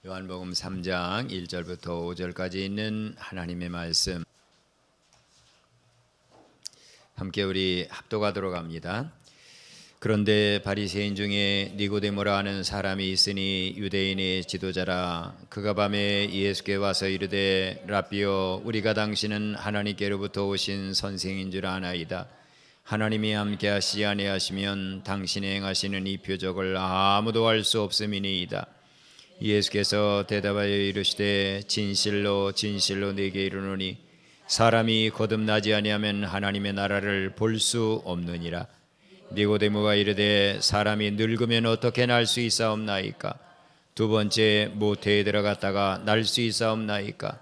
요한복음 3장 1절부터 5절까지 있는 하나님의 말씀 함께 우리 합독하도록 합니다. 그런데 바리새인 중에 니고데모라 하는 사람이 있으니 유대인의 지도자라. 그가 밤에 예수께 와서 이르되 랍비여, 우리가 당신은 하나님께로부터 오신 선생인 줄 아나이다. 하나님이 함께 하시지 아니하시면 당신이 행하시는 이 표적을 아무도 할 수 없음이니이다. 예수께서 대답하여 이르시되 진실로 진실로 네게 이르노니 사람이 거듭나지 아니하면 하나님의 나라를 볼 수 없느니라. 니고데모가 이르되 사람이 늙으면 어떻게 날 수 있사옵나이까? 두 번째 모태에 들어갔다가 날 수 있사옵나이까?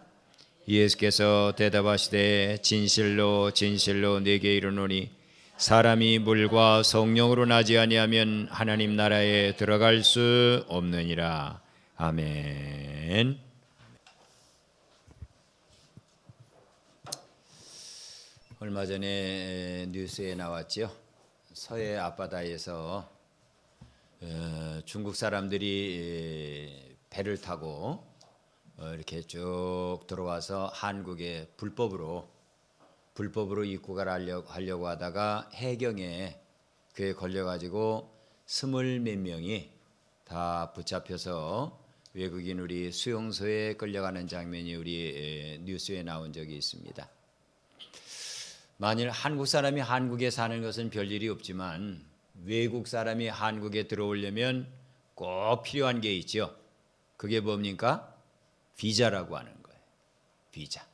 예수께서 대답하시되 진실로 진실로 네게 이르노니 사람이 물과 성령으로 나지 아니하면 하나님 나라에 들어갈 수 없느니라. 아멘. 얼마 전에 뉴스에 나왔죠. 서해 앞바다에서 중국 사람들이 배를 타고 이렇게 쭉 들어와서 한국에 불법으로 입국을 하려고 하다가 해경에 그에 걸려가지고 20몇 명이 다 붙잡혀서 외국인 우리 수용소에 끌려가는 장면이 우리 뉴스에 나온 적이 있습니다. 만일 한국 사람이 한국에 사는 것은 별일이 없지만 외국 사람이 한국에 들어오려면 꼭 필요한 게 있죠. 그게 뭡니까? 비자라고 하는 거예요. 비자.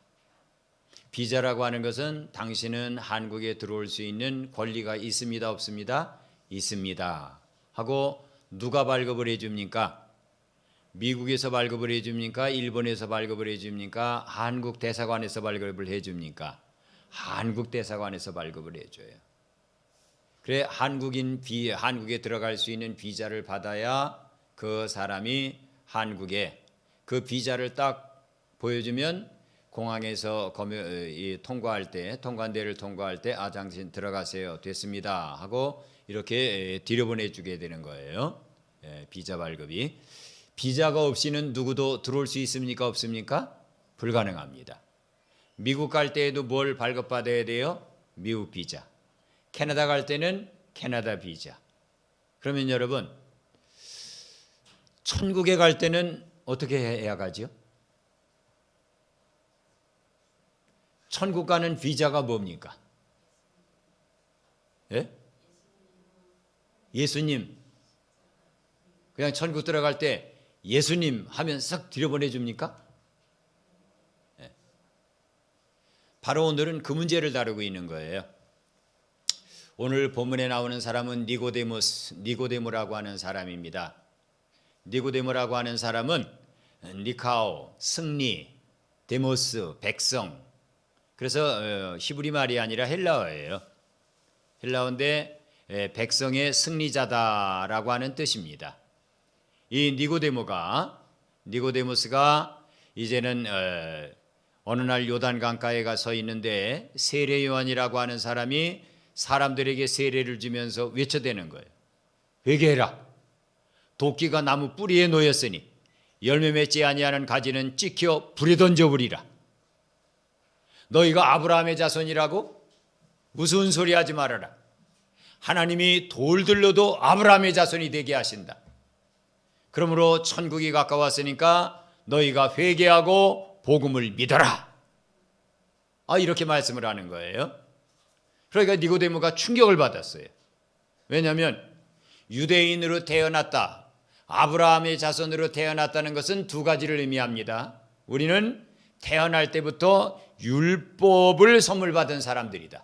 비자라고 하는 것은 당신은 한국에 들어올 수 있는 권리가 있습니다, 없습니다? 있습니다. 하고 누가 발급을 해줍니까? 미국에서 발급을 해줍니까? 일본에서 발급을 해줍니까? 한국 대사관에서 발급을 해줍니까? 한국 대사관에서 발급을 해줘요. 그래 한국에 들어갈 수 있는 비자를 받아야 그 사람이 한국에 그 비자를 딱 보여주면 공항에서 통과할 때 통관대를 통과할 때 당신 들어가세요. 됐습니다. 하고 이렇게 들여보내주게 되는 거예요. 비자 발급이. 비자가 없이는 누구도 들어올 수 있습니까? 없습니까? 불가능합니다. 미국 갈 때에도 뭘 발급받아야 돼요? 미국 비자. 캐나다 갈 때는 캐나다 비자. 그러면 여러분, 천국에 갈 때는 어떻게 해야 가죠? 천국 가는 비자가 뭡니까? 예? 예수님. 그냥 천국 들어갈 때 예수님 하면 싹 들여보내줍니까? 예. 바로 오늘은 그 문제를 다루고 있는 거예요. 오늘 본문에 나오는 사람은 니고데모라고 하는 사람입니다. 니고데모라고 하는 사람은 니카오, 승리, 데모스, 백성. 그래서 히브리 말이 아니라 헬라어예요. 헬라어인데 백성의 승리자다라고 하는 뜻입니다. 이 니고데모스가 이제는 어느 날 요단 강가에 가서 있는데 세례 요한이라고 하는 사람이 사람들에게 세례를 주면서 외쳐대는 거예요. 회개해라. 도끼가 나무 뿌리에 놓였으니 열매 맺지 아니하는 가지는 찍혀 불에 던져버리라. 너희가 아브라함의 자손이라고? 무슨 소리 하지 말아라. 하나님이 돌들로도 아브라함의 자손이 되게 하신다. 그러므로 천국이 가까웠으니까 너희가 회개하고 복음을 믿어라. 이렇게 말씀을 하는 거예요. 그러니까 니고데모가 충격을 받았어요. 왜냐하면 유대인으로 태어났다, 아브라함의 자손으로 태어났다는 것은 두 가지를 의미합니다. 우리는 태어날 때부터 율법을 선물 받은 사람들이다.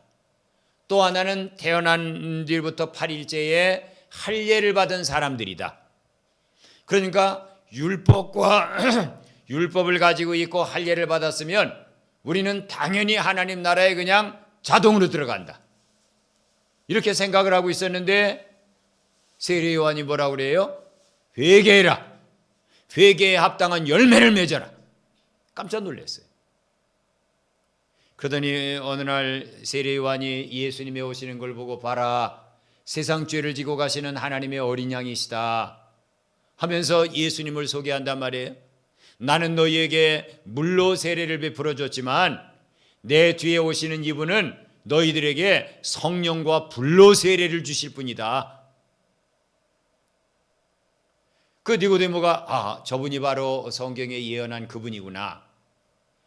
또 하나는 태어난 뒤부터 8일째에 할례를 받은 사람들이다. 그러니까 율법을 가지고 있고 할례를 받았으면 우리는 당연히 하나님 나라에 그냥 자동으로 들어간다. 이렇게 생각을 하고 있었는데 세례 요한이 뭐라고 그래요? 회개해라. 회개에 합당한 열매를 맺어라. 깜짝 놀랐어요. 그러더니 어느 날 세례 요한이 예수님이 오시는 걸 보고 봐라. 세상 죄를 지고 가시는 하나님의 어린 양이시다 하면서 예수님을 소개한단 말이에요. 나는 너희에게 물로 세례를 베풀어 줬지만 내 뒤에 오시는 이분은 너희들에게 성령과 불로 세례를 주실 분이다. 그 니고데모가 저분이 바로 성경에 예언한 그분이구나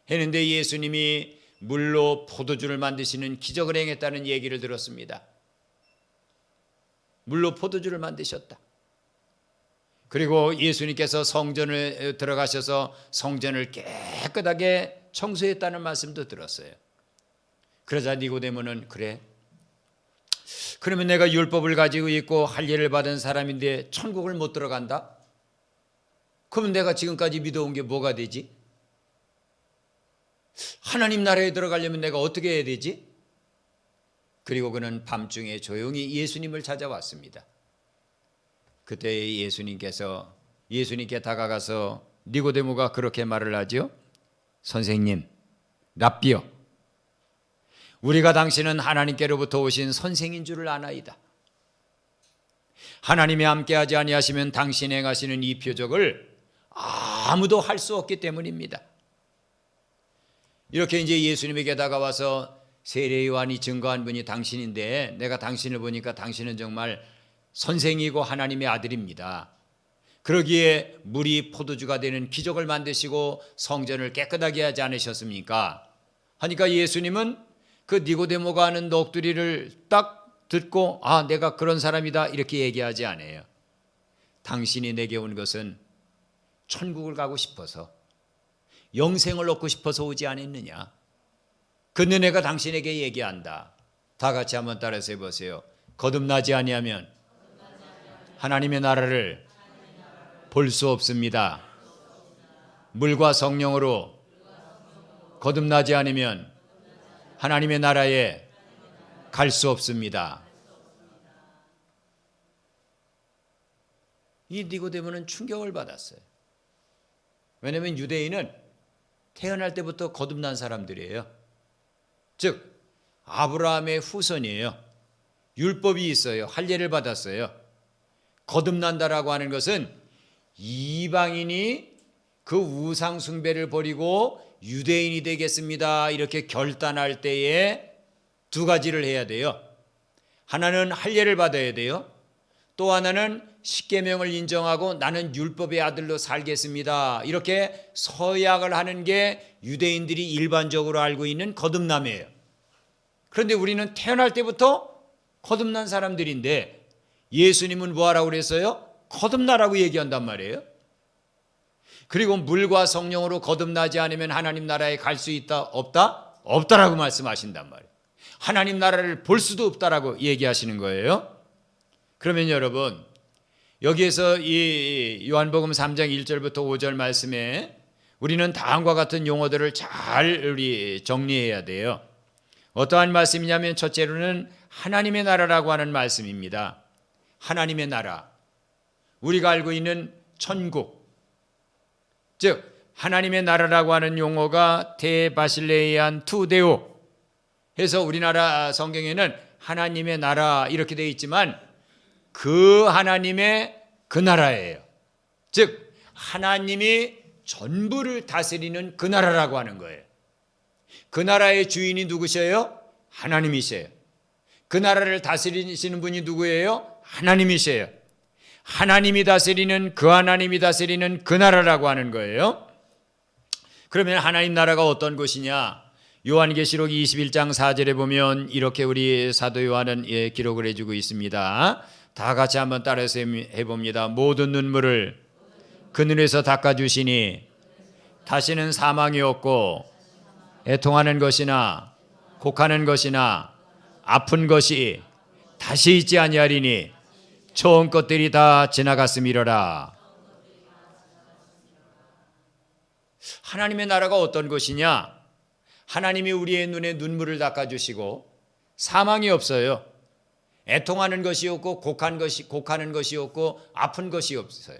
했는데 예수님이 물로 포도주를 만드시는 기적을 행했다는 얘기를 들었습니다. 물로 포도주를 만드셨다. 그리고 예수님께서 성전에 들어가셔서 성전을 깨끗하게 청소했다는 말씀도 들었어요. 그러자 니고데모는 그래? 그러면 내가 율법을 가지고 있고 할례를 받은 사람인데 천국을 못 들어간다? 그러면 내가 지금까지 믿어온 게 뭐가 되지? 하나님 나라에 들어가려면 내가 어떻게 해야 되지? 그리고 그는 밤중에 조용히 예수님을 찾아왔습니다. 그때 예수님께 다가가서 니고데모가 그렇게 말을 하죠. 선생님, 랍비여, 우리가 당신은 하나님께로부터 오신 선생인 줄을 아나이다. 하나님이 함께하지 아니하시면 당신이 행하시는 이 표적을 아무도 할 수 없기 때문입니다. 이렇게 이제 예수님에게 다가와서 세례 요한이 증거한 분이 당신인데 내가 당신을 보니까 당신은 정말 선생이고 하나님의 아들입니다. 그러기에 물이 포도주가 되는 기적을 만드시고 성전을 깨끗하게 하지 않으셨습니까? 하니까 예수님은 그 니고데모가 하는 넋두리를 딱 듣고 내가 그런 사람이다 이렇게 얘기하지 않아요. 당신이 내게 온 것은 천국을 가고 싶어서 영생을 얻고 싶어서 오지 않았느냐? 근데 내가 당신에게 얘기한다. 다 같이 한번 따라서 해보세요. 거듭나지 아니하면 하나님의 나라를 볼 수 없습니다. 물과 성령으로 거듭나지 않으면 하나님의 나라에 갈 수 없습니다. 이 니고데모는 충격을 받았어요. 왜냐하면 유대인은 태어날 때부터 거듭난 사람들이에요. 즉 아브라함의 후손이에요. 율법이 있어요. 할례를 받았어요. 거듭난다라고 하는 것은 이방인이 그 우상 숭배를 버리고 유대인이 되겠습니다 이렇게 결단할 때에 두 가지를 해야 돼요. 하나는 할례를 받아야 돼요. 또 하나는 십계명을 인정하고 나는 율법의 아들로 살겠습니다 이렇게 서약을 하는 게 유대인들이 일반적으로 알고 있는 거듭남이에요. 그런데 우리는 태어날 때부터 거듭난 사람들인데 예수님은 뭐하라고 그랬어요? 거듭나라고 얘기한단 말이에요. 그리고 물과 성령으로 거듭나지 않으면 하나님 나라에 갈 수 있다? 없다? 없다라고 말씀하신단 말이에요. 하나님 나라를 볼 수도 없다라고 얘기하시는 거예요. 그러면 여러분 여기에서 이 요한복음 3장 1절부터 5절 말씀에 우리는 다음과 같은 용어들을 잘 우리 정리해야 돼요. 어떠한 말씀이냐면 첫째로는 하나님의 나라라고 하는 말씀입니다. 하나님의 나라, 우리가 알고 있는 천국, 즉 하나님의 나라라고 하는 용어가 테바실레이안 투데오 해서 우리나라 성경에는 하나님의 나라 이렇게 되어 있지만 그 하나님의 그 나라예요. 즉 하나님이 전부를 다스리는 그 나라라고 하는 거예요. 그 나라의 주인이 누구셔요? 하나님이세요. 그 나라를 다스리시는 분이 누구예요? 하나님이세요. 하나님이 다스리는 그 나라라고 하는 거예요. 그러면 하나님 나라가 어떤 것이냐? 요한계시록 21장 4절에 보면 이렇게 우리 사도 요한은 기록을 해주고 있습니다. 다 같이 한번 따라서 해봅니다. 모든 눈물을 그 눈에서 닦아주시니 다시는 사망이 없고 애통하는 것이나 곡하는 것이나 아픈 것이 다시 있지 아니하리니 처음 것들이 다 지나갔음이로라. 하나님의 나라가 어떤 것이냐? 하나님이 우리의 눈에 눈물을 닦아주시고 사망이 없어요. 애통하는 것이 없고 곡하는 것이 없고 아픈 것이 없어요.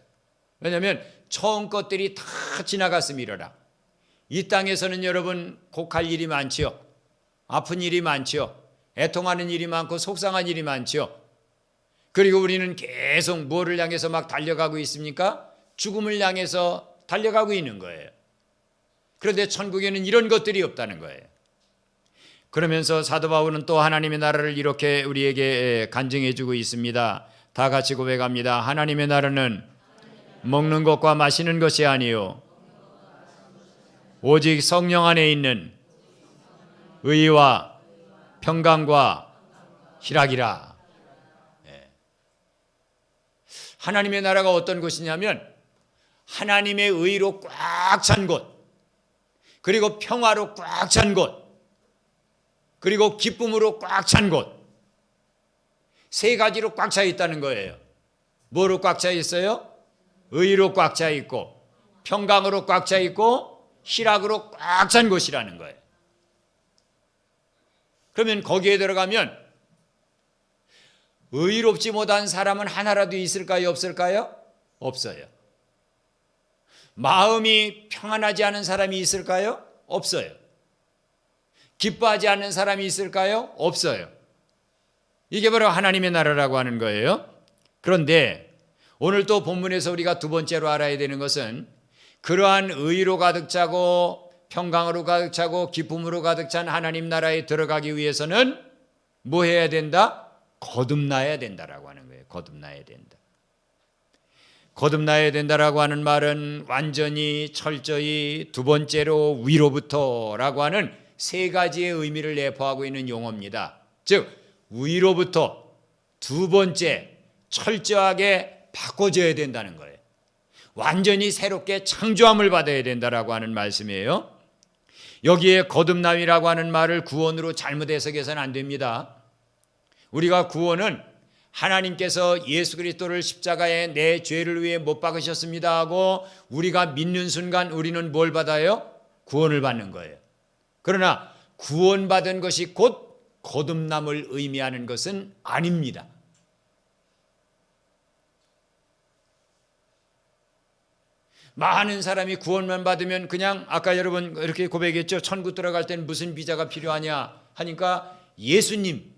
왜냐하면 처음 것들이 다 지나갔음이로라. 이 땅에서는 여러분 곡할 일이 많지요. 아픈 일이 많지요. 애통하는 일이 많고 속상한 일이 많지요. 그리고 우리는 계속 뭐를 향해서 막 달려가고 있습니까? 죽음을 향해서 달려가고 있는 거예요. 그런데 천국에는 이런 것들이 없다는 거예요. 그러면서 사도 바울은 또 하나님의 나라를 이렇게 우리에게 간증해 주고 있습니다. 다 같이 고백합니다. 하나님의 나라는 먹는 것과 마시는 것이 아니요 오직 성령 안에 있는 의와 평강과 희락이라. 하나님의 나라가 어떤 곳이냐면 하나님의 의로 꽉 찬 곳, 그리고 평화로 꽉 찬 곳, 그리고 기쁨으로 꽉 찬 곳, 세 가지로 꽉 차 있다는 거예요. 뭐로 꽉 차 있어요? 의로 꽉 차 있고, 평강으로 꽉 차 있고, 희락으로 꽉 찬 곳이라는 거예요. 그러면 거기에 들어가면 의롭지 못한 사람은 하나라도 있을까요? 없을까요? 없어요. 마음이 평안하지 않은 사람이 있을까요? 없어요. 기뻐하지 않는 사람이 있을까요? 없어요. 이게 바로 하나님의 나라라고 하는 거예요. 그런데 오늘 또 본문에서 우리가 두 번째로 알아야 되는 것은 그러한 의로 가득 차고 평강으로 가득 차고 기쁨으로 가득 찬 하나님 나라에 들어가기 위해서는 뭐 해야 된다? 거듭나야 된다라고 하는 거예요. 거듭나야 된다. 거듭나야 된다라고 하는 말은 완전히 철저히 두 번째로 위로부터라고 하는 세 가지의 의미를 내포하고 있는 용어입니다. 즉 위로부터 두 번째 철저하게 바꿔줘야 된다는 거예요. 완전히 새롭게 창조함을 받아야 된다라고 하는 말씀이에요. 여기에 거듭남이라고 하는 말을 구원으로 잘못 해석해서는 안 됩니다. 우리가 구원은 하나님께서 예수 그리스도를 십자가에 내 죄를 위해 못 박으셨습니다 하고 우리가 믿는 순간 우리는 뭘 받아요? 구원을 받는 거예요. 그러나 구원받은 것이 곧 거듭남을 의미하는 것은 아닙니다. 많은 사람이 구원만 받으면 그냥 아까 여러분 이렇게 고백했죠. 천국 들어갈 때는 무슨 비자가 필요하냐 하니까 예수님,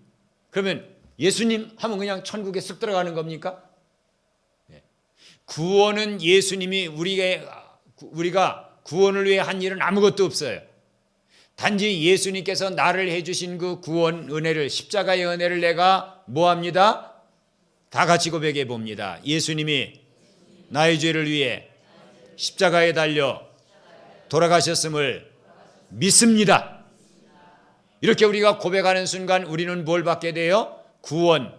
그러면 예수님 하면 그냥 천국에 쓱 들어가는 겁니까? 구원은 예수님이 우리가 구원을 위해 한 일은 아무것도 없어요. 단지 예수님께서 나를 해주신 그 구원 은혜를, 십자가의 은혜를 내가 뭐합니다? 다 같이 고백해 봅니다. 예수님이 나의 죄를 위해 십자가에 달려 돌아가셨음을 믿습니다. 이렇게 우리가 고백하는 순간 우리는 뭘 받게 돼요? 구원,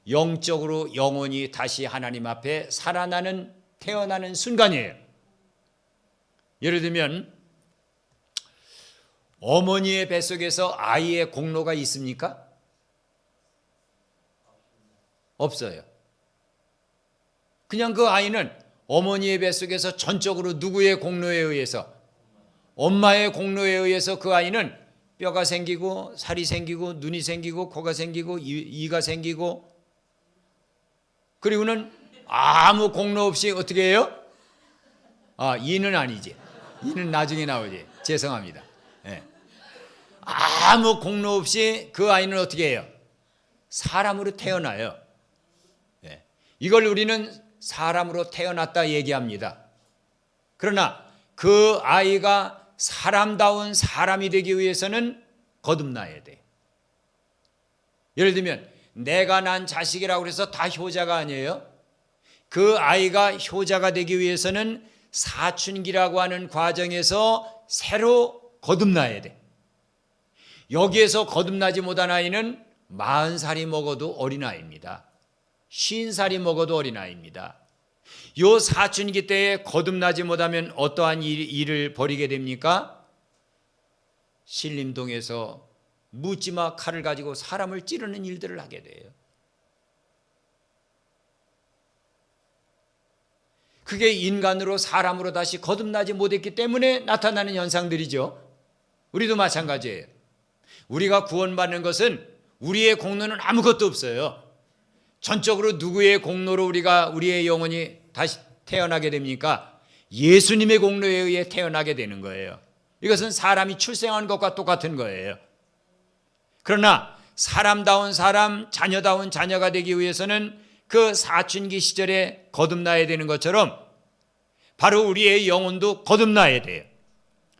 영적으로 영혼이 다시 하나님 앞에 살아나는, 태어나는 순간이에요. 예를 들면 어머니의 뱃속에서 아이의 공로가 있습니까? 없어요. 그냥 그 아이는 어머니의 뱃속에서 전적으로 누구의 공로에 의해서, 엄마의 공로에 의해서 그 아이는 뼈가 생기고 살이 생기고 눈이 생기고 코가 생기고 이가 생기고, 그리고는 아무 공로 없이 어떻게 해요? 이는 아니지. 이는 나중에 나오지. 죄송합니다. 네. 아무 공로 없이 그 아이는 어떻게 해요? 사람으로 태어나요. 네. 이걸 우리는 사람으로 태어났다 얘기합니다. 그러나 그 아이가 사람다운 사람이 되기 위해서는 거듭나야 돼. 예를 들면 내가 난 자식이라고 해서 다 효자가 아니에요. 그 아이가 효자가 되기 위해서는 사춘기라고 하는 과정에서 새로 거듭나야 돼. 여기에서 거듭나지 못한 아이는 40살이 먹어도 어린아이입니다. 50살이 먹어도 어린아이입니다. 요 사춘기 때에 거듭나지 못하면 어떠한 일을 벌이게 됩니까? 신림동에서 묻지마 칼을 가지고 사람을 찌르는 일들을 하게 돼요. 그게 인간으로 사람으로 다시 거듭나지 못했기 때문에 나타나는 현상들이죠. 우리도 마찬가지예요. 우리가 구원받는 것은 우리의 공로는 아무것도 없어요. 전적으로 누구의 공로로 우리의 영혼이 다시 태어나게 됩니까? 예수님의 공로에 의해 태어나게 되는 거예요. 이것은 사람이 출생한 것과 똑같은 거예요. 그러나 사람다운 사람, 자녀다운 자녀가 되기 위해서는 그 사춘기 시절에 거듭나야 되는 것처럼 바로 우리의 영혼도 거듭나야 돼요.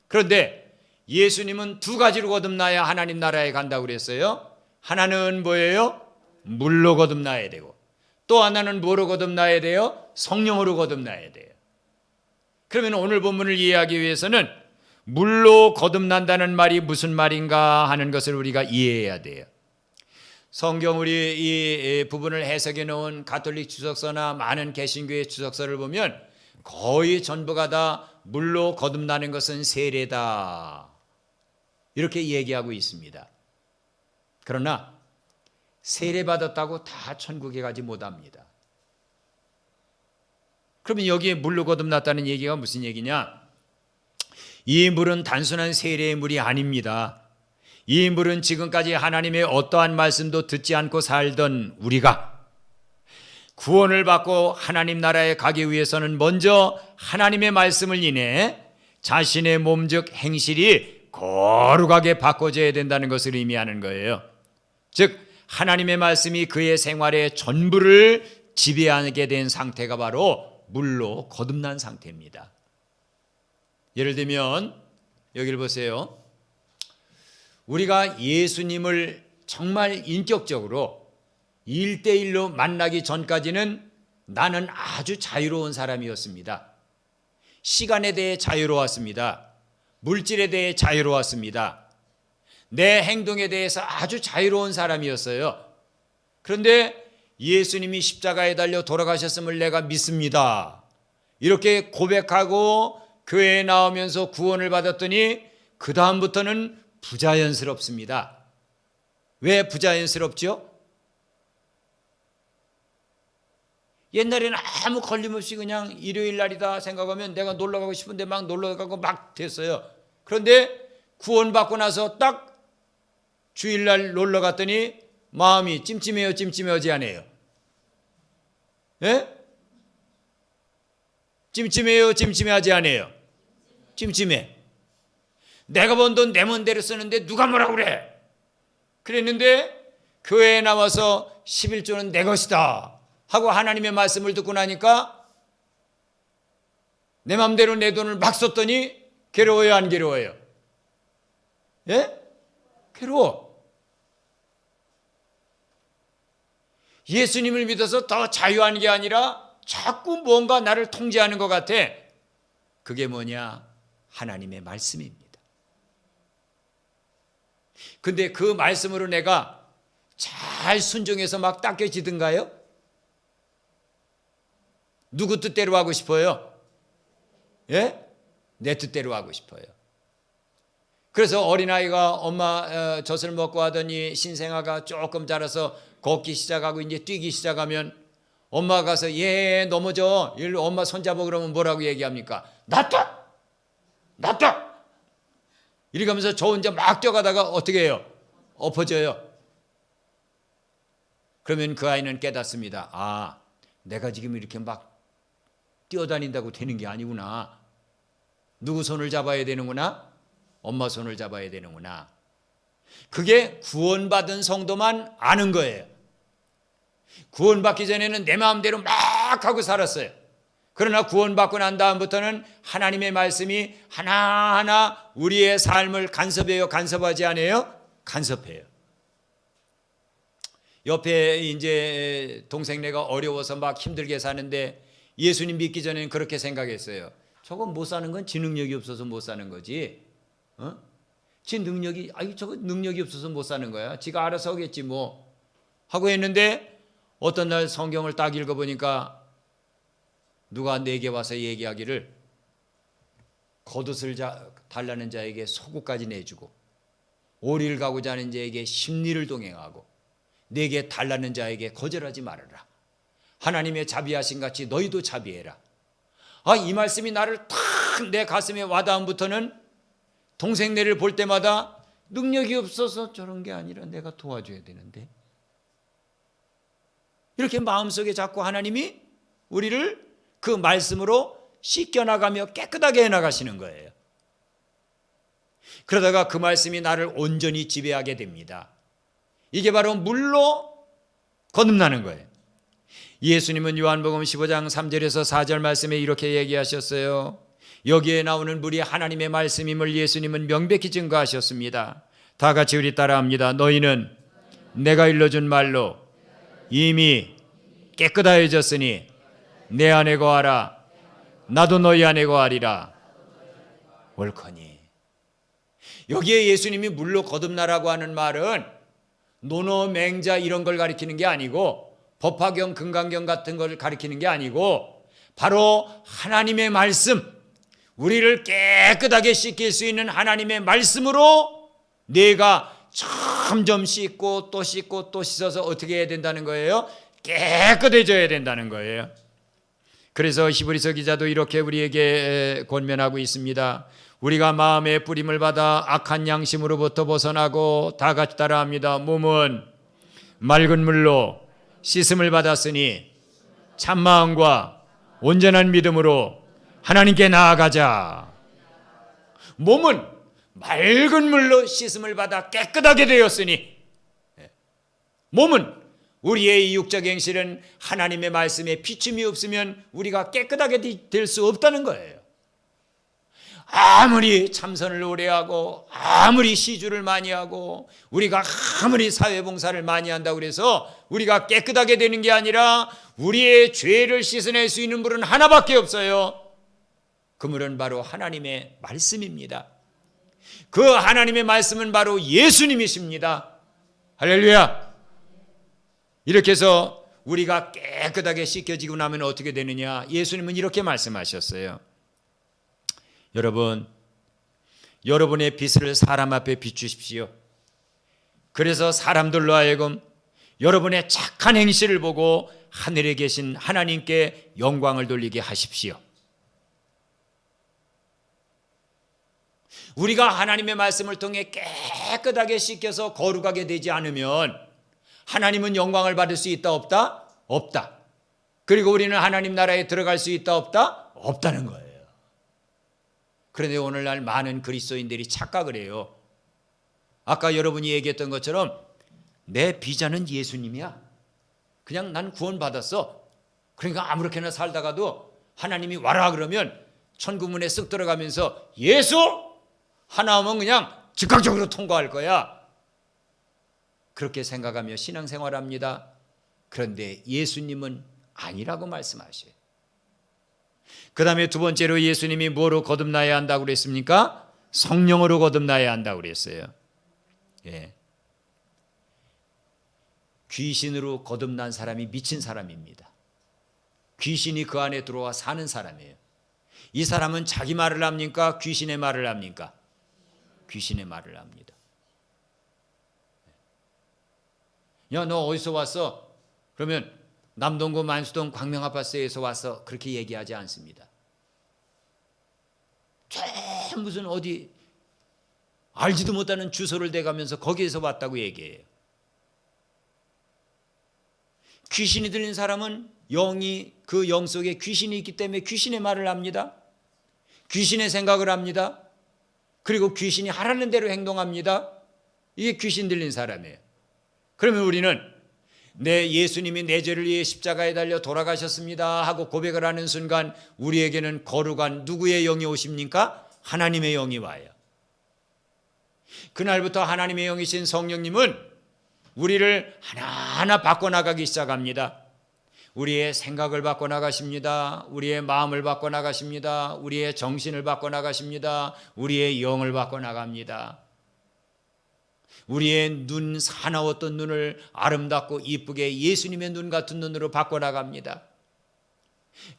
그런데 예수님은 두 가지로 거듭나야 하나님 나라에 간다고 그랬어요. 하나는 뭐예요? 물로 거듭나야 되고, 또 하나는 뭐로 거듭나야 돼요? 성령으로 거듭나야 돼요. 그러면 오늘 본문을 이해하기 위해서는 물로 거듭난다는 말이 무슨 말인가 하는 것을 우리가 이해해야 돼요. 성경 우리 이 부분을 해석해 놓은 가톨릭 주석서나 많은 개신교의 주석서를 보면 거의 전부가 다 물로 거듭나는 것은 세례다, 이렇게 얘기하고 있습니다. 그러나 세례받았다고 다 천국에 가지 못합니다. 그러면 여기에 물로 거듭났다는 얘기가 무슨 얘기냐? 이 물은 단순한 세례의 물이 아닙니다. 이 물은 지금까지 하나님의 어떠한 말씀도 듣지 않고 살던 우리가 구원을 받고 하나님 나라에 가기 위해서는 먼저 하나님의 말씀을 인해 자신의 몸즉 행실이 거룩하게 바꿔져야 된다는 것을 의미하는 거예요. 즉 하나님의 말씀이 그의 생활의 전부를 지배하게 된 상태가 바로 물로 거듭난 상태입니다. 예를 들면 여기를 보세요. 우리가 예수님을 정말 인격적으로 1대1로 만나기 전까지는 나는 아주 자유로운 사람이었습니다. 시간에 대해 자유로웠습니다. 물질에 대해 자유로웠습니다. 내 행동에 대해서 아주 자유로운 사람이었어요. 그런데 예수님이 십자가에 달려 돌아가셨음을 내가 믿습니다, 이렇게 고백하고 교회에 나오면서 구원을 받았더니 그 다음부터는 부자연스럽습니다. 왜 부자연스럽죠? 옛날에는 아무 걸림없이 그냥 일요일 날이다 생각하면 내가 놀러 가고 싶은데 막 놀러 가고 막 됐어요. 그런데 구원받고 나서 딱 주일날 놀러 갔더니 마음이 찜찜해요, 찜찜하지 않아요? 예? 찜찜해요, 찜찜하지 않아요? 찜찜해. 내가 번 돈 내 멋대로 쓰는데 누가 뭐라고 그래? 그랬는데 교회에 나와서 11조는 내 것이다 하고 하나님의 말씀을 듣고 나니까 내 맘대로 내 돈을 막 썼더니 괴로워요, 안 괴로워요? 예? 괴로워. 예수님을 믿어서 더 자유한 게 아니라 자꾸 뭔가 나를 통제하는 것 같아. 그게 뭐냐? 하나님의 말씀입니다. 근데 그 말씀으로 내가 잘 순종해서 막 닦여지든가요? 누구 뜻대로 하고 싶어요? 예? 내 뜻대로 하고 싶어요. 그래서 어린아이가 엄마 젖을 먹고 하더니 신생아가 조금 자라서 걷기 시작하고 이제 뛰기 시작하면 엄마가 가서 얘 넘어져, 일로 엄마 손잡아 그러면 뭐라고 얘기합니까? 놔둬! 놔둬! 이렇게 하면서 저 혼자 막 뛰어가다가 어떻게 해요? 엎어져요. 그러면 그 아이는 깨닫습니다. 아, 내가 지금 이렇게 막 뛰어다닌다고 되는 게 아니구나. 누구 손을 잡아야 되는구나? 엄마 손을 잡아야 되는구나. 그게 구원받은 성도만 아는 거예요. 구원받기 전에는 내 마음대로 막 하고 살았어요. 그러나 구원받고 난 다음부터는 하나님의 말씀이 하나하나 우리의 삶을 간섭해요, 간섭하지 않아요? 간섭해요. 옆에 이제 동생네가 어려워서 막 힘들게 사는데 예수님 믿기 전에는 그렇게 생각했어요. 저건 못 사는 건 지 능력이 없어서 못 사는 거지. 지 능력이, 저거 능력이 없어서 못 사는 거야. 지가 알아서 하겠지 뭐. 하고 했는데 어떤 날 성경을 딱 읽어보니까 누가 내게 와서 얘기하기를 겉옷을 달라는 자에게 속옷까지 내주고 오리를 가고자 하는 자에게 십리를 동행하고 내게 달라는 자에게 거절하지 말아라. 하나님의 자비하신 같이 너희도 자비해라. 이 말씀이 나를 탁 내 가슴에 와닿음부터는 동생네를 볼 때마다 능력이 없어서 저런 게 아니라 내가 도와줘야 되는데, 이렇게 마음속에 자꾸 하나님이 우리를 그 말씀으로 씻겨나가며 깨끗하게 해나가시는 거예요. 그러다가 그 말씀이 나를 온전히 지배하게 됩니다. 이게 바로 물로 거듭나는 거예요. 예수님은 요한복음 15장 3절에서 4절 말씀에 이렇게 얘기하셨어요. 여기에 나오는 물이 하나님의 말씀임을 예수님은 명백히 증거하셨습니다. 다 같이 우리 따라합니다. 너희는 내가 일러준 말로 이미 깨끗하여졌으니 내 안에 거하라. 나도 너희 안에 거하리라. 옳거니. 여기에 예수님이 물로 거듭나라고 하는 말은 논어, 맹자 이런 걸 가리키는 게 아니고 법화경, 금강경 같은 걸 가리키는 게 아니고 바로 하나님의 말씀, 우리를 깨끗하게 씻길 수 있는 하나님의 말씀으로 내가 점점 씻고 또 씻고 또 씻어서 어떻게 해야 된다는 거예요? 깨끗해져야 된다는 거예요. 그래서 히브리서 기자도 이렇게 우리에게 권면하고 있습니다. 우리가 마음의 뿌림을 받아 악한 양심으로부터 벗어나고, 다 같이 따라합니다. 몸은 맑은 물로 씻음을 받았으니 참마음과 온전한 믿음으로 하나님께 나아가자. 몸은 맑은 물로 씻음을 받아 깨끗하게 되었으니, 몸은 우리의 육적 행실은 하나님의 말씀에 비춤이 없으면 우리가 깨끗하게 될 수 없다는 거예요. 아무리 참선을 오래 하고 아무리 시주를 많이 하고 우리가 아무리 사회봉사를 많이 한다고 해서 우리가 깨끗하게 되는 게 아니라 우리의 죄를 씻어낼 수 있는 물은 하나밖에 없어요. 그 물은 바로 하나님의 말씀입니다. 그 하나님의 말씀은 바로 예수님이십니다. 할렐루야. 이렇게 해서 우리가 깨끗하게 씻겨지고 나면 어떻게 되느냐? 예수님은 이렇게 말씀하셨어요. 여러분, 여러분의 빛을 사람 앞에 비추십시오. 그래서 사람들로 하여금 여러분의 착한 행실을 보고 하늘에 계신 하나님께 영광을 돌리게 하십시오. 우리가 하나님의 말씀을 통해 깨끗하게 씻겨서 거룩하게 되지 않으면 하나님은 영광을 받을 수 있다 없다? 없다. 그리고 우리는 하나님 나라에 들어갈 수 있다 없다? 없다는 거예요. 그런데 오늘날 많은 그리스도인들이 착각을 해요. 아까 여러분이 얘기했던 것처럼 내 비자는 예수님이야. 그냥 난 구원받았어. 그러니까 아무렇게나 살다가도 하나님이 와라 그러면 천국문에 쓱 들어가면서 예수 하나 하면 그냥 즉각적으로 통과할 거야. 그렇게 생각하며 신앙생활합니다. 그런데 예수님은 아니라고 말씀하셔요. 그 다음에 두 번째로 예수님이 뭐로 거듭나야 한다고 그랬습니까? 성령으로 거듭나야 한다고 그랬어요. 예. 귀신으로 거듭난 사람이 미친 사람입니다. 귀신이 그 안에 들어와 사는 사람이에요. 이 사람은 자기 말을 합니까? 귀신의 말을 합니까? 귀신의 말을 합니다. 야, 너 어디서 왔어? 그러면 남동구 만수동 광명아파트에서 왔어. 그렇게 얘기하지 않습니다. 무슨 어디 알지도 못하는 주소를 대가면서 거기에서 왔다고 얘기해요. 귀신이 들린 사람은 영이, 그 영 속에 귀신이 있기 때문에 귀신의 말을 합니다. 귀신의 생각을 합니다. 그리고 귀신이 하라는 대로 행동합니다. 이게 귀신 들린 사람이에요. 그러면 우리는 내 예수님이 내 죄를 위해 십자가에 달려 돌아가셨습니다 하고 고백을 하는 순간 우리에게는 거룩한 누구의 영이 오십니까? 하나님의 영이 와요. 그날부터 하나님의 영이신 성령님은 우리를 하나하나 바꿔나가기 시작합니다. 우리의 생각을 바꿔나가십니다. 우리의 마음을 바꿔나가십니다. 우리의 정신을 바꿔나가십니다. 우리의 영을 바꿔나갑니다. 우리의 눈, 사나웠던 눈을 아름답고 이쁘게 예수님의 눈 같은 눈으로 바꿔나갑니다.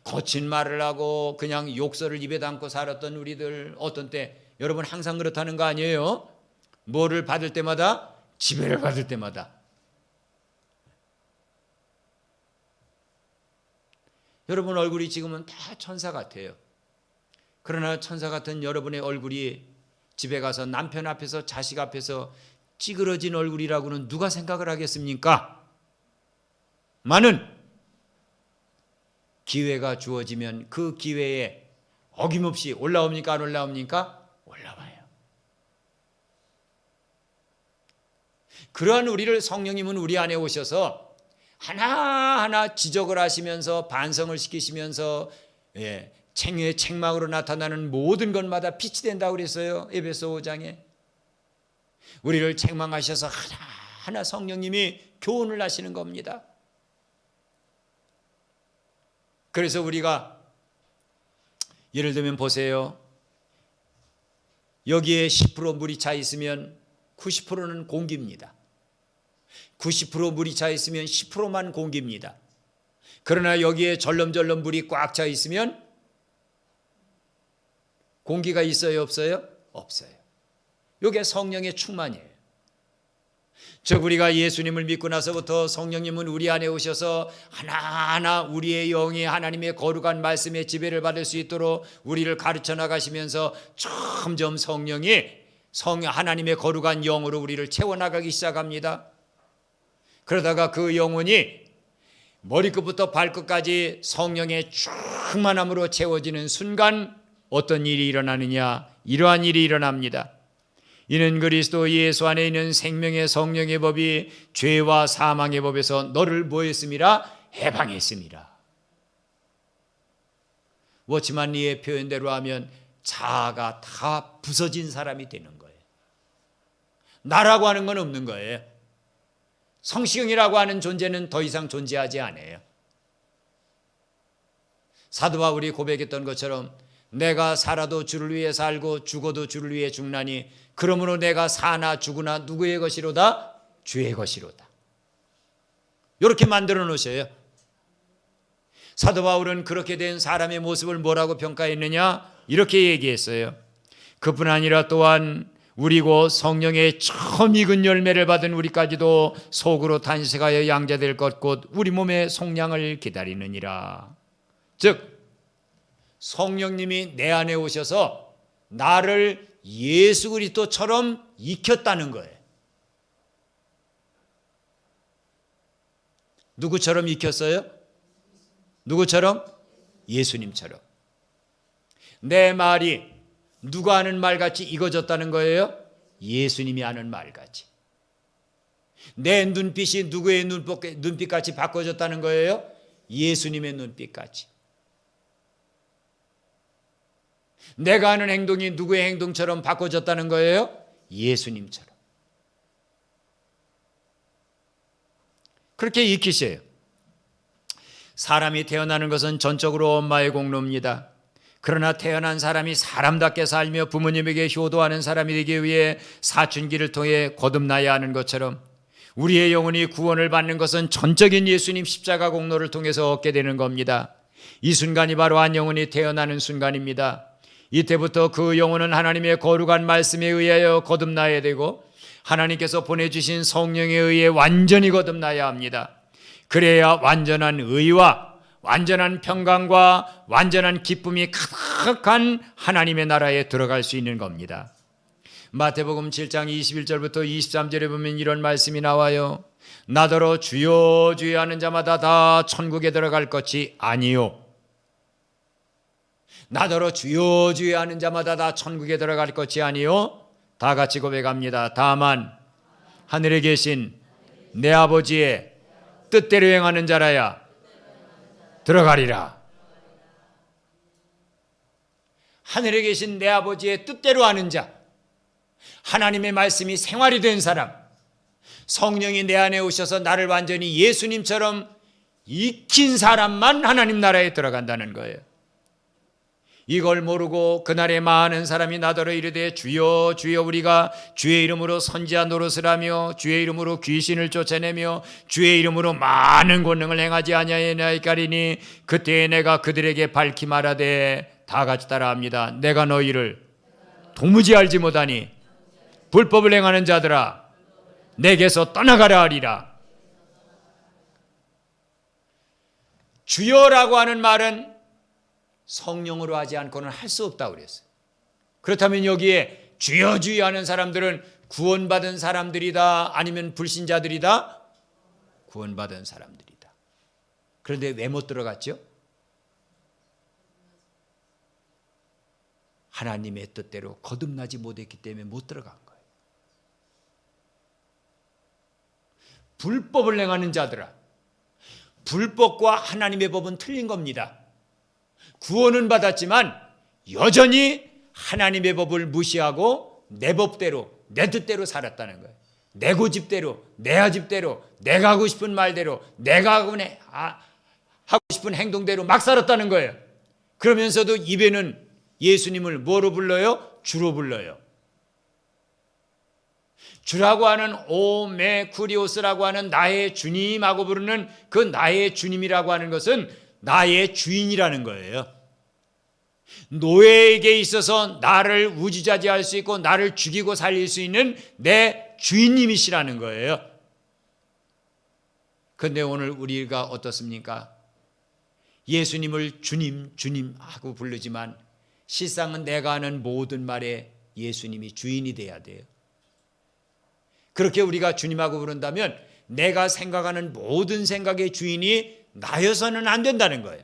거친 말을 하고 그냥 욕설을 입에 담고 살았던 우리들, 어떤 때 여러분 항상 그렇다는 거 아니에요? 뭐를 받을 때마다? 지배를 받을 때마다. 여러분 얼굴이 지금은 다 천사 같아요. 그러나 천사 같은 여러분의 얼굴이 집에 가서 남편 앞에서 자식 앞에서 찌그러진 얼굴이라고는 누가 생각을 하겠습니까? 많은 기회가 주어지면 그 기회에 어김없이 올라옵니까? 안 올라옵니까? 올라와요. 그러한 우리를 성령님은 우리 안에 오셔서 하나하나 지적을 하시면서 반성을 시키시면서 책의 책망으로 나타나는 모든 것마다 빛이 된다고 그랬어요. 에베소 5장에. 우리를 책망하셔서 하나하나 성령님이 교훈을 하시는 겁니다. 그래서 우리가 예를 들면 보세요. 여기에 10% 물이 차 있으면 90%는 공기입니다. 90% 물이 차 있으면 10%만 공기입니다. 그러나 여기에 절름절름 물이 꽉 차 있으면 공기가 있어요, 없어요? 없어요. 이게 성령의 충만이에요. 즉 우리가 예수님을 믿고 나서부터 성령님은 우리 안에 오셔서 하나하나 우리의 영이 하나님의 거룩한 말씀의 지배를 받을 수 있도록 우리를 가르쳐 나가시면서 점점 성령이 하나님의 거룩한 영으로 우리를 채워나가기 시작합니다. 그러다가 그 영혼이 머리끝부터 발끝까지 성령의 충만함으로 채워지는 순간 어떤 일이 일어나느냐? 이러한 일이 일어납니다. 이는 그리스도 예수 안에 있는 생명의 성령의 법이 죄와 사망의 법에서 너를 뭐 했음이라? 해방했음이라. 워치만 리의 표현대로 하면 자아가 다 부서진 사람이 되는 거예요. 나라고 하는 건 없는 거예요. 성시경이라고 하는 존재는 더 이상 존재하지 않아요. 사도 바울이 고백했던 것처럼 내가 살아도 주를 위해 살고 죽어도 주를 위해 죽나니 그러므로 내가 사나 죽으나 누구의 것이로다? 주의 것이로다. 이렇게 만들어 놓으셔요. 사도 바울은 그렇게 된 사람의 모습을 뭐라고 평가했느냐? 이렇게 얘기했어요. 그뿐 아니라 또한 우리고 성령의 처음 익은 열매를 받은 우리까지도 속으로 탄식하여 양자될 것 곧 우리 몸의 속량을 기다리느니라. 즉 성령님이 내 안에 오셔서 나를 예수 그리스도처럼 익혔다는 거예요. 누구처럼 익혔어요? 누구처럼? 예수님처럼. 내 말이 누가 하는 말같이 익어졌다는 거예요? 예수님이 하는 말같이. 내 눈빛이 누구의 눈빛같이 바꿔졌다는 거예요? 예수님의 눈빛같이. 내가 하는 행동이 누구의 행동처럼 바꿔졌다는 거예요? 예수님처럼. 그렇게 익히세요. 사람이 태어나는 것은 전적으로 엄마의 공로입니다. 그러나 태어난 사람이 사람답게 살며 부모님에게 효도하는 사람이 되기 위해 사춘기를 통해 거듭나야 하는 것처럼 우리의 영혼이 구원을 받는 것은 전적인 예수님 십자가 공로를 통해서 얻게 되는 겁니다. 이 순간이 바로 한 영혼이 태어나는 순간입니다. 이때부터 그 영혼은 하나님의 거룩한 말씀에 의하여 거듭나야 되고 하나님께서 보내주신 성령에 의해 완전히 거듭나야 합니다. 그래야 완전한 의와 완전한 평강과 완전한 기쁨이 가득한 하나님의 나라에 들어갈 수 있는 겁니다. 마태복음 7장 21절부터 23절에 보면 이런 말씀이 나와요. 나더러 주여 주여 하는 자마다 다 천국에 들어갈 것이 아니요. 나더러 주여 주여 하는 자마다 다 천국에 들어갈 것이 아니요. 다 같이 고백합니다. 다만 하늘에 계신 내 아버지의 뜻대로 행하는 자라야 들어가리라. 하늘에 계신 내 아버지의 뜻대로 하는 자, 하나님의 말씀이 생활이 된 사람, 성령이 내 안에 오셔서 나를 완전히 예수님처럼 익힌 사람만 하나님 나라에 들어간다는 거예요. 이걸 모르고 그날에 많은 사람이 나더러 이르되 주여 주여 우리가 주의 이름으로 선지자 노릇을 하며 주의 이름으로 귀신을 쫓아내며 주의 이름으로 많은 권능을 행하지 아니하였나이까리니 그때에 내가 그들에게 밝히 말하되 다 같이 따라합니다. 내가 너희를 도무지 알지 못하니 불법을 행하는 자들아 내게서 떠나가라 하리라. 주여라고 하는 말은 성령으로 하지 않고는 할 수 없다고 그랬어요. 그렇다면 여기에 주여 주여 하는 사람들은 구원받은 사람들이다 아니면 불신자들이다? 구원받은 사람들이다. 그런데 왜 못 들어갔죠? 하나님의 뜻대로 거듭나지 못했기 때문에 못 들어간 거예요. 불법을 행하는 자들아, 불법과 하나님의 법은 틀린 겁니다. 구원은 받았지만 여전히 하나님의 법을 무시하고 내 법대로 내 뜻대로 살았다는 거예요. 내 고집대로 내 아집대로 내가 하고 싶은 말대로 내가 하고 싶은 행동대로 막 살았다는 거예요. 그러면서도 입에는 예수님을 뭐로 불러요? 주로 불러요. 주라고 하는 오메쿠리오스라고 하는 나의 주님하고 부르는 그 나의 주님이라고 하는 것은 나의 주인이라는 거예요. 노예에게 있어서 나를 우지자지할 수 있고 나를 죽이고 살릴 수 있는 내 주인님이시라는 거예요. 그런데 오늘 우리가 어떻습니까? 예수님을 주님, 주님 하고 부르지만 실상은 내가 하는 모든 말에 예수님이 주인이 돼야 돼요. 그렇게 우리가 주님하고 부른다면 내가 생각하는 모든 생각의 주인이 나여서는 안 된다는 거예요.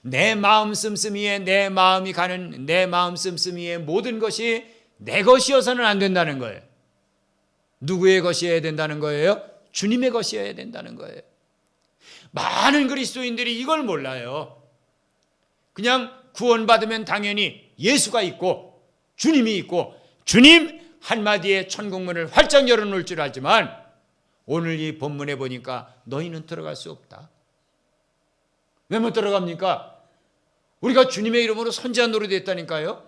내 마음 씀씀이에 내 마음이 가는 내 마음 씀씀이에 모든 것이 내 것이어서는 안 된다는 거예요. 누구의 것이어야 된다는 거예요? 주님의 것이어야 된다는 거예요. 많은 그리스도인들이 이걸 몰라요. 그냥 구원받으면 당연히 예수가 있고 주님이 있고 주님 한마디에 천국문을 활짝 열어놓을 줄 알지만 오늘 이 본문에 보니까 너희는 들어갈 수 없다. 왜 못 들어갑니까? 우리가 주님의 이름으로 선지한 노릇이 했다니까요.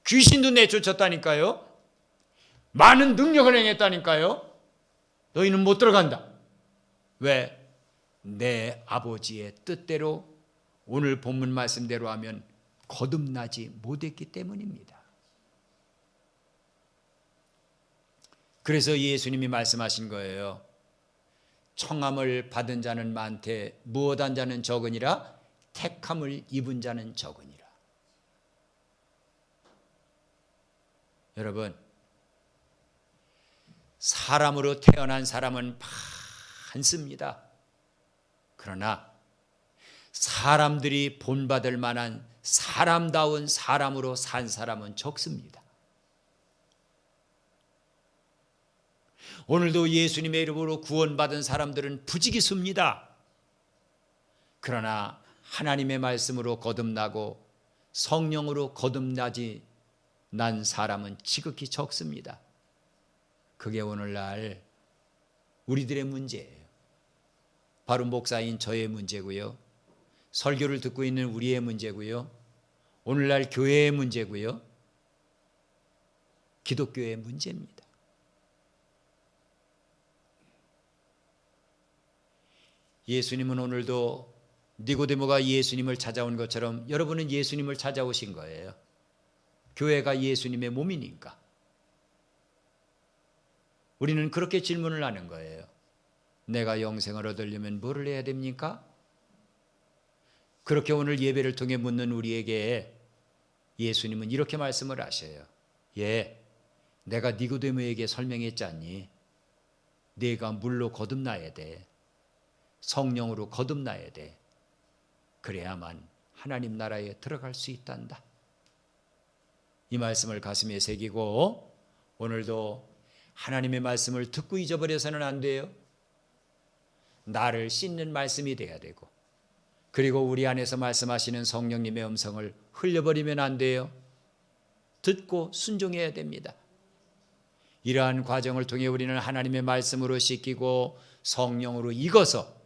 귀신도 내쫓았다니까요. 많은 능력을 행했다니까요. 너희는 못 들어간다. 왜? 내 아버지의 뜻대로 오늘 본문 말씀대로 하면 거듭나지 못했기 때문입니다. 그래서 예수님이 말씀하신 거예요. 청함을 받은 자는 많되 무엇한 자는 적으니라 택함을 입은 자는 적으니라. 여러분, 사람으로 태어난 사람은 많습니다. 그러나 사람들이 본받을 만한 사람다운 사람으로 산 사람은 적습니다. 오늘도 예수님의 이름으로 구원받은 사람들은 부지기수입니다. 그러나 하나님의 말씀으로 거듭나고 성령으로 거듭나지 난 사람은 지극히 적습니다. 그게 오늘날 우리들의 문제예요. 바로 목사인 저의 문제고요. 설교를 듣고 있는 우리의 문제고요. 오늘날 교회의 문제고요. 기독교의 문제입니다. 예수님은 오늘도 니고데모가 예수님을 찾아온 것처럼 여러분은 예수님을 찾아오신 거예요. 교회가 예수님의 몸이니까. 우리는 그렇게 질문을 하는 거예요. 내가 영생을 얻으려면 뭐를 해야 됩니까? 그렇게 오늘 예배를 통해 묻는 우리에게 예수님은 이렇게 말씀을 하셔요. 내가 니고데모에게 설명했지 않니? 네가 물로 거듭나야 돼. 성령으로 거듭나야 돼. 그래야만 하나님 나라에 들어갈 수 있단다. 이 말씀을 가슴에 새기고 오늘도 하나님의 말씀을 듣고 잊어버려서는 안 돼요. 나를 씻는 말씀이 돼야 되고 그리고 우리 안에서 말씀하시는 성령님의 음성을 흘려버리면 안 돼요. 듣고 순종해야 됩니다. 이러한 과정을 통해 우리는 하나님의 말씀으로 씻기고 성령으로 익어서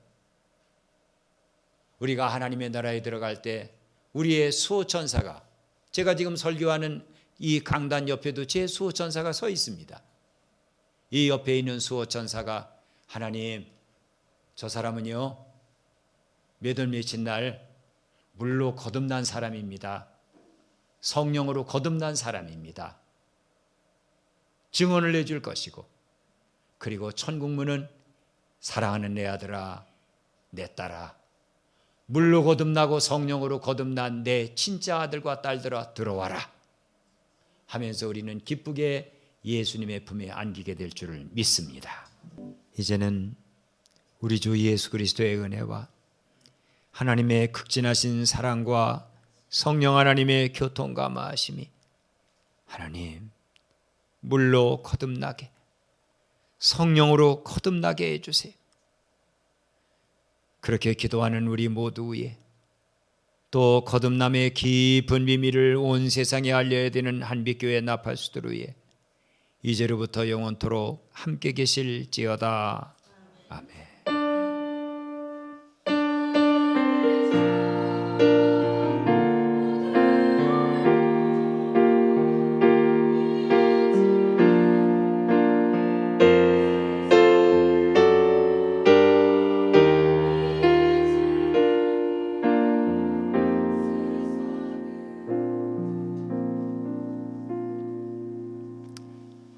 우리가 하나님의 나라에 들어갈 때 우리의 수호천사가 제가 지금 설교하는 이 강단 옆에도 제 수호천사가 서 있습니다. 이 옆에 있는 수호천사가 하나님 저 사람은요 몇 월 며칠 날 물로 거듭난 사람입니다. 성령으로 거듭난 사람입니다. 증언을 내줄 것이고 그리고 천국문은 사랑하는 내 아들아 내 딸아 물로 거듭나고 성령으로 거듭난 내 친자 아들과 딸들아 들어와라 하면서 우리는 기쁘게 예수님의 품에 안기게 될 줄을 믿습니다. 이제는 우리 주 예수 그리스도의 은혜와 하나님의 극진하신 사랑과 성령 하나님의 교통과 마하심이 하나님 물로 거듭나게 성령으로 거듭나게 해주세요. 그렇게 기도하는 우리 모두 위에 또 거듭남의 깊은 비밀을 온 세상에 알려야 되는 한빛교회 나팔수들 위에 이제로부터 영원토록 함께 계실지어다. 아멘.